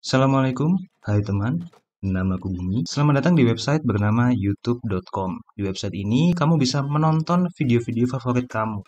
Assalamualaikum, hai teman, namaku Bumi. Selamat datang di website bernama youtube.com. Di website ini, kamu bisa menonton video-video favorit kamu.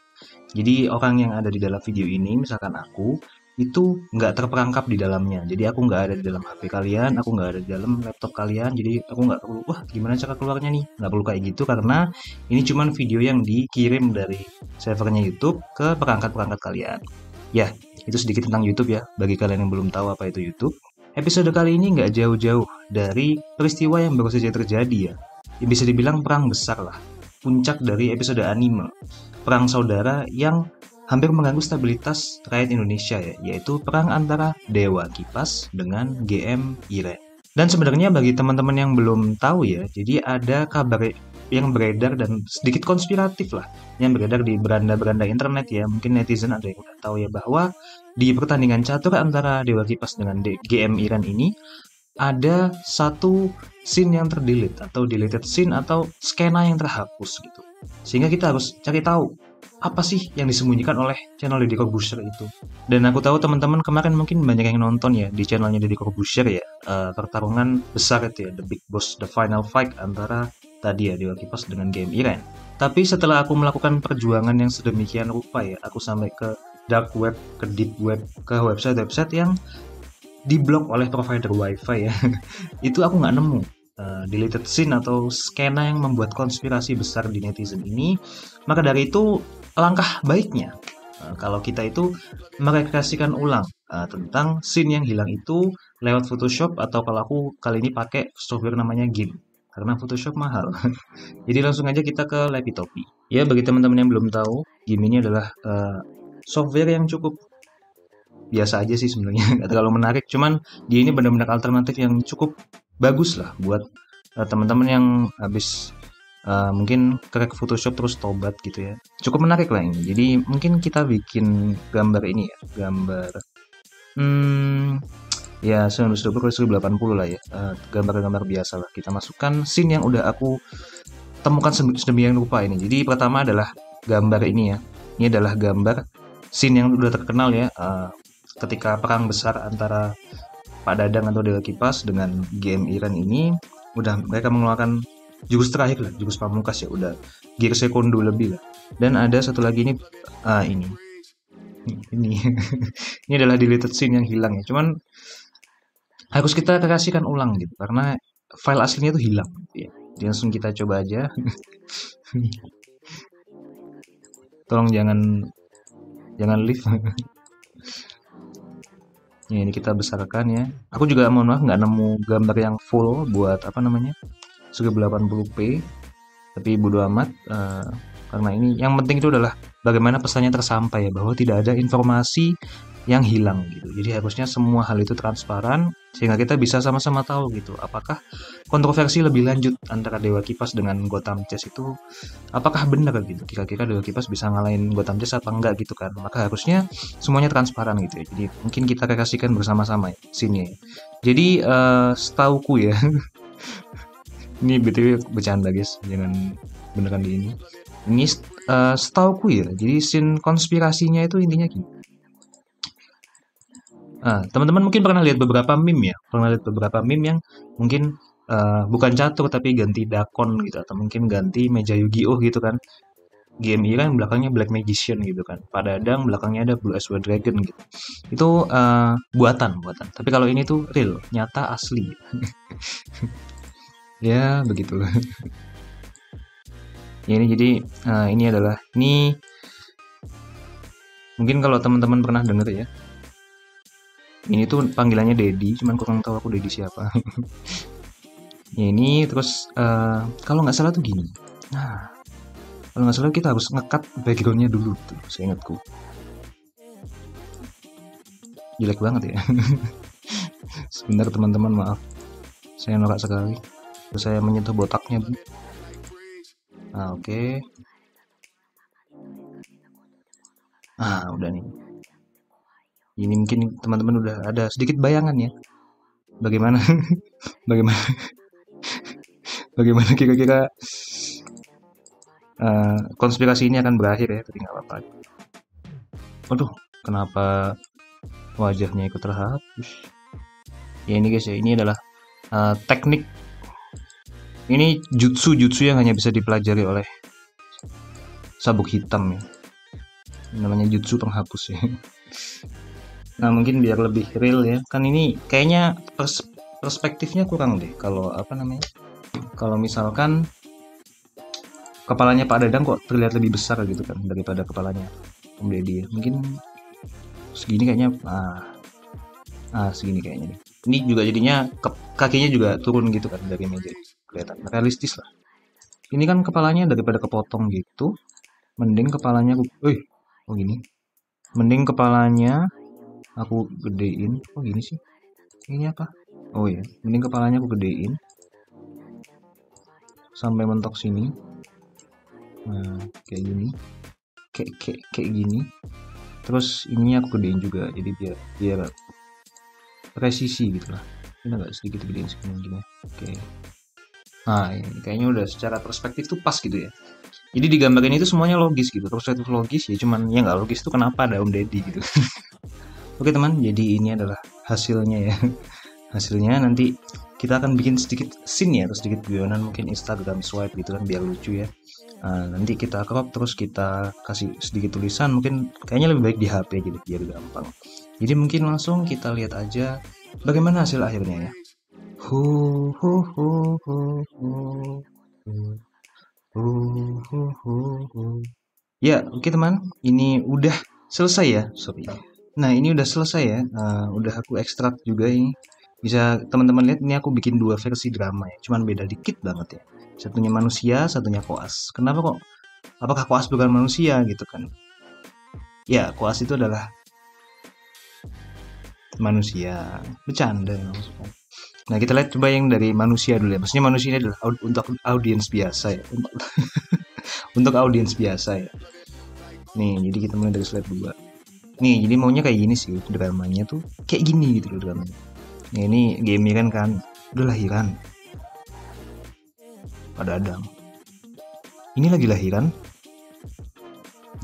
Jadi, orang yang ada di dalam video ini, misalkan aku, itu nggak terperangkap di dalamnya. Jadi, aku nggak ada di dalam HP kalian, aku nggak ada di dalam laptop kalian. Jadi, aku nggak perlu, wah gimana cara keluarnya nih? Nggak perlu kayak gitu, karena ini cuman video yang dikirim dari servernya YouTube ke perangkat-perangkat kalian. Ya, itu sedikit tentang YouTube ya, bagi kalian yang belum tahu apa itu YouTube. Episode kali ini nggak jauh-jauh dari peristiwa yang baru saja terjadi ya. Yang bisa dibilang perang besar lah. Puncak dari episode anime. Perang saudara yang hampir mengganggu stabilitas rakyat Indonesia ya, yaitu perang antara Dewa Kipas dengan GM Iren. Dan sebenarnya bagi teman-teman yang belum tahu ya, jadi ada kabar yang beredar dan sedikit konspiratif lah yang beredar di beranda-beranda internet ya, mungkin netizen ada yang udah tahu ya, bahwa di pertandingan catur antara Dewa Kipas dengan GM Iran ini ada satu scene yang terdelete atau deleted scene atau skena yang terhapus gitu. Sehingga kita harus cari tahu apa sih yang disembunyikan oleh channel Deddy Corbuzier itu. Dan aku tahu teman-teman kemarin mungkin banyak yang nonton ya di channelnya Deddy Corbuzier ya, pertarungan besar itu ya, The Big Boss, The Final Fight antara tadi ya Dewa Kipas dengan GM Iren. Tapi setelah aku melakukan perjuangan yang sedemikian rupa ya, aku sampai ke dark web, ke deep web, ke website-website yang diblok oleh provider wifi ya. Itu aku nggak nemu deleted scene atau skena yang membuat konspirasi besar di netizen ini. Maka dari itu langkah baiknya kalau kita itu merekreasikan ulang tentang scene yang hilang itu lewat Photoshop, atau kalau aku kali ini pakai software namanya GIMP karena Photoshop mahal. Jadi langsung aja kita ke Lapitopi. Ya, bagi teman-teman yang belum tahu, GIMP ini adalah software yang cukup biasa aja sih sebenarnya, nggak terlalu menarik. Cuman dia ini benar-benar alternatif yang cukup bagus lah buat teman-teman yang habis mungkin crack Photoshop terus tobat gitu ya. Cukup menarik lah ini. Jadi mungkin kita bikin gambar ini ya, gambar ya 1920 x 1080 lah ya, gambar-gambar biasa lah. Kita masukkan scene yang udah aku temukan sedemikian rupa ini. Jadi pertama adalah gambar ini ya. Ini adalah gambar scene yang udah terkenal ya, ketika perang besar antara Pak Dadang atau Dewa Kipas dengan GM Iran ini, udah mereka mengeluarkan jurus terakhir lah, jurus pamungkas ya, udah gear sekundo lebih lah. Dan ada satu lagi ini, ini ini adalah deleted scene yang hilang ya. Cuman harus kita kreasikan ulang gitu karena file aslinya itu hilang gitu ya. Jadi langsung kita coba aja. Tolong jangan leave. Ya, ini kita besarkan ya. Aku juga mohon maaf nggak nemu gambar yang full buat apa namanya 1080p, tapi bodo amat, karena ini yang penting itu adalah bagaimana pesannya tersampai ya, bahwa tidak ada informasi yang hilang gitu. Jadi harusnya semua hal itu transparan sehingga kita bisa sama-sama tahu gitu apakah kontroversi lebih lanjut antara Dewa Kipas dengan Gotham Chess itu apakah benar gitu. Kira-kira Dewa Kipas bisa ngalahin Gotham Chess apa enggak gitu kan. Maka harusnya semuanya transparan gitu ya. Jadi mungkin kita kreasikan bersama-sama ya sini ya. Jadi setauku ya, ini BTW bercanda guys, jangan beneran di ini. Ini setauku ya, jadi scene konspirasinya itu intinya gini. Teman-teman mungkin pernah lihat beberapa meme ya, pernah lihat beberapa meme yang mungkin bukan catur tapi ganti dakon gitu, atau mungkin ganti meja Yu-Gi-Oh gitu kan. Game Iran belakangnya Black Magician gitu kan. Pada Padadang belakangnya ada Blue Eyes White Dragon gitu. Itu buatan. Tapi kalau ini tuh real, nyata asli. Ya, begitulah. Ya, ini jadi ini adalah ini mungkin kalau teman-teman pernah denger ya. Ini tuh panggilannya Dedi, cuman kurang tahu aku Dedi siapa. Ya, ini terus kalau nggak salah tuh gini. Nah, kalau nggak salah kita harus ngekat backgroundnya dulu tuh, seingatku. Jelek banget ya. Sebentar teman-teman, maaf. Saya norak sekali. Terus saya menyentuh botaknya, Bu. Nah, oke. Udah nih. Ini mungkin teman-teman udah ada sedikit bayangan ya. Bagaimana bagaimana bagaimana kira-kira konspirasi ini akan berakhir ya, tapi nggak apa-apa. Waduh, kenapa wajahnya ikut terhapus? Ya ini guys ya, ini adalah teknik, ini jutsu yang hanya bisa dipelajari oleh sabuk hitam ya, namanya jutsu penghapus ya. Nah mungkin biar lebih real ya, kan ini kayaknya perspektifnya kurang deh kalau apa namanya, kalau misalkan kepalanya Pak Dadang kok terlihat lebih besar gitu kan daripada kepalanya Om Deddy ya. Mungkin segini kayaknya, segini kayaknya deh. Ini juga jadinya kakinya juga turun gitu kan dari meja, kelihatan realistis lah. Ini kan kepalanya daripada kepotong gitu, mending kepalanya oh gini, mending kepalanya aku gedein. Oh gini sih, ini apa? Oh ya, mending kepalanya aku gedein sampai mentok sini. Nah kayak gini, kayak gini. Terus ini aku gedein juga, jadi biar presisi gitu lah. Ini agak sedikit gedein segini gini. Oke. Nah, ini kayaknya udah secara perspektif tuh pas gitu ya. Jadi digambarin itu semuanya logis gitu, perspektif logis ya. Cuman yang nggak logis tuh kenapa ada Om Deddy gitu. Oke teman, jadi ini adalah hasilnya ya. Hasilnya nanti kita akan bikin sedikit scene ya, atau sedikit guyonan mungkin Instagram swipe gitu kan biar lucu ya. Nanti kita crop terus kita kasih sedikit tulisan, mungkin kayaknya lebih baik di HP jadi biar gampang. Jadi mungkin langsung kita lihat aja bagaimana hasil akhirnya ya. Ya, oke teman, ini udah selesai ya, sorry. Nah, ini udah selesai ya, udah aku ekstrak juga ini. Bisa teman-teman lihat ini aku bikin dua versi drama ya, cuman beda dikit banget ya. Satunya manusia, satunya koas. Kenapa kok? Apakah koas bukan manusia gitu kan? Ya, koas itu adalah manusia. Bercanda maksudnya. Nah, kita lihat coba yang dari manusia dulu ya. Maksudnya manusia ini adalah untuk audiens biasa ya. Untuk audiens biasa ya. Nih, jadi kita mulai dari slide 2. Nih, jadi maunya kayak gini sih, dramanya tuh kayak gini gitu loh dramanya. Nah, ini game kan udah lahiran. Pada Adam. Ini lagi lahiran.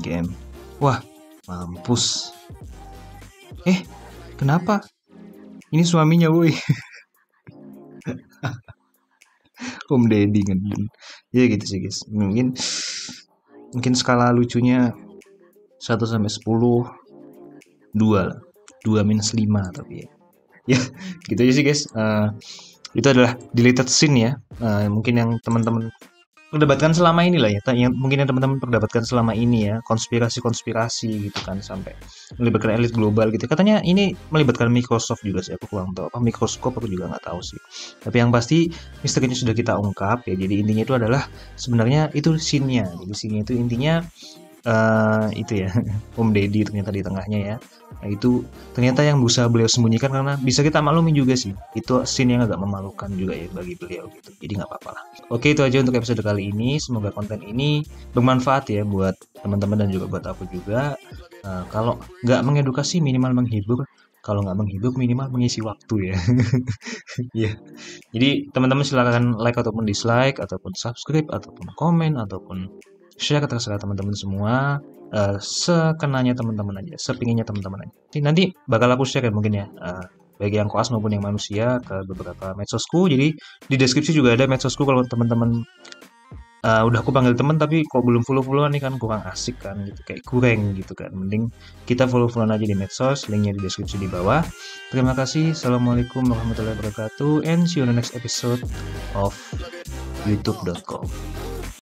Game. Wah, mampus. Kenapa? Ini suaminya, woi. Om Deddy kan. Ya gitu sih, guys. Mungkin skala lucunya 1 sampai 10 2 lah. 2 minus 5 tapi ya. Ya, gitu aja sih, guys. Itu adalah deleted scene ya. Mungkin yang teman-teman perdebatkan selama ini lah ya, yang mungkin yang teman-teman perdebatkan selama ini ya, konspirasi gitu kan, sampai melibatkan elit global gitu. Katanya ini melibatkan Microsoft juga sih, aku kurang tahu apa mikroskop, aku juga nggak tahu sih. Tapi yang pasti misterinya sudah kita ungkap ya. Jadi intinya itu adalah sebenarnya itu scene-nya. Jadi scene-nya itu intinya itu ya, Om Deddy ternyata di tengahnya ya. Nah, itu ternyata yang berusaha beliau sembunyikan, karena bisa kita maklumi juga sih, itu scene yang agak memalukan juga ya bagi beliau gitu. Jadi nggak apa-apa lah. Oke, itu aja untuk episode kali ini. Semoga konten ini bermanfaat ya buat teman-teman dan juga buat aku juga. Kalau nggak mengedukasi minimal menghibur. Kalau nggak menghibur minimal mengisi waktu ya. Iya. Jadi teman-teman silakan like ataupun dislike, ataupun subscribe, ataupun komen, ataupun share, terserah teman-teman semua. Sekenanya teman-teman aja, sepinginnya teman-teman aja. Nanti bakal aku share ya mungkin ya, baik yang koas maupun yang manusia ke beberapa medsosku. Jadi di deskripsi juga ada medsosku kalau teman-teman udah aku panggil teman tapi kok belum follow-followan nih kan kurang asik kan gitu, kayak kurang gitu kan. Mending kita follow-followan aja di medsos, linknya di deskripsi di bawah. Terima kasih. Assalamualaikum warahmatullahi wabarakatuh, and see you on the next episode of youtube.com.